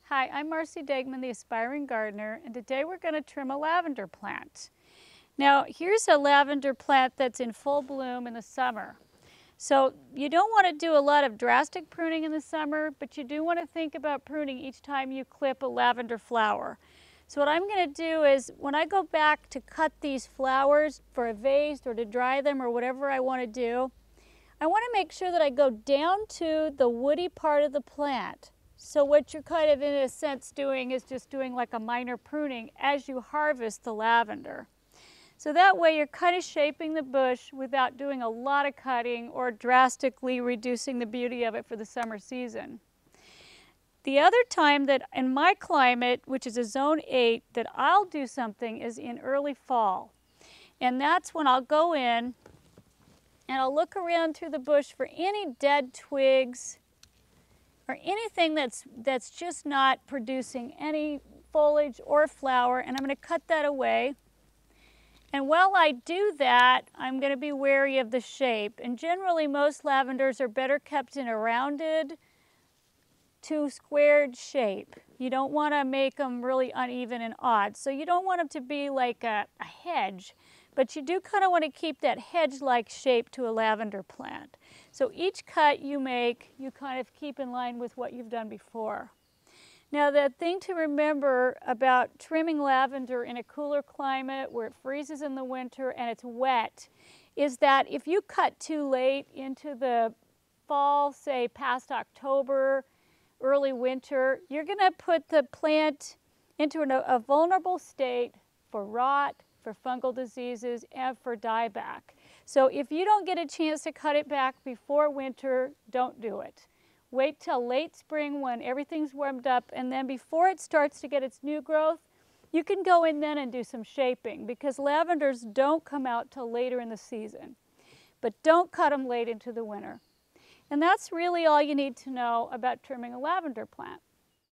Hi, I'm Marci Degman, the aspiring gardener, and today we're going to trim a lavender plant. Now, here's a lavender plant that's in full bloom in the summer. So you don't want to do a lot of drastic pruning in the summer, but you do want to think about pruning each time you clip a lavender flower. So what I'm going to do is, when I go back to cut these flowers for a vase or to dry them or whatever I want to do, I want to make sure that I go down to the woody part of the plant. So what you're kind of in a sense doing is just doing like a minor pruning as you harvest the lavender. So that way you're kind of shaping the bush without doing a lot of cutting or drastically reducing the beauty of it for the summer season. The other time that in my climate, which is a zone 8, that I'll do something is in early fall. And that's when I'll go in and I'll look around through the bush for any dead twigs or anything that's just not producing any foliage or flower, and I'm going to cut that away. And while I do that, I'm going to be wary of the shape. And generally most lavenders are better kept in a rounded to squared shape. You don't want to make them really uneven and odd. So you don't want them to be like a hedge, but you do kind of want to keep that hedge-like shape to a lavender plant. So each cut you make, you kind of keep in line with what you've done before. Now the thing to remember about trimming lavender in a cooler climate where it freezes in the winter and it's wet is that if you cut too late into the fall, say past October, early winter, you're going to put the plant into a vulnerable state for rot, for fungal diseases, and for dieback. So if you don't get a chance to cut it back before winter, don't do it. Wait till late spring when everything's warmed up, and then before it starts to get its new growth, you can go in then and do some shaping, because lavenders don't come out till later in the season. But don't cut them late into the winter. And that's really all you need to know about trimming a lavender plant.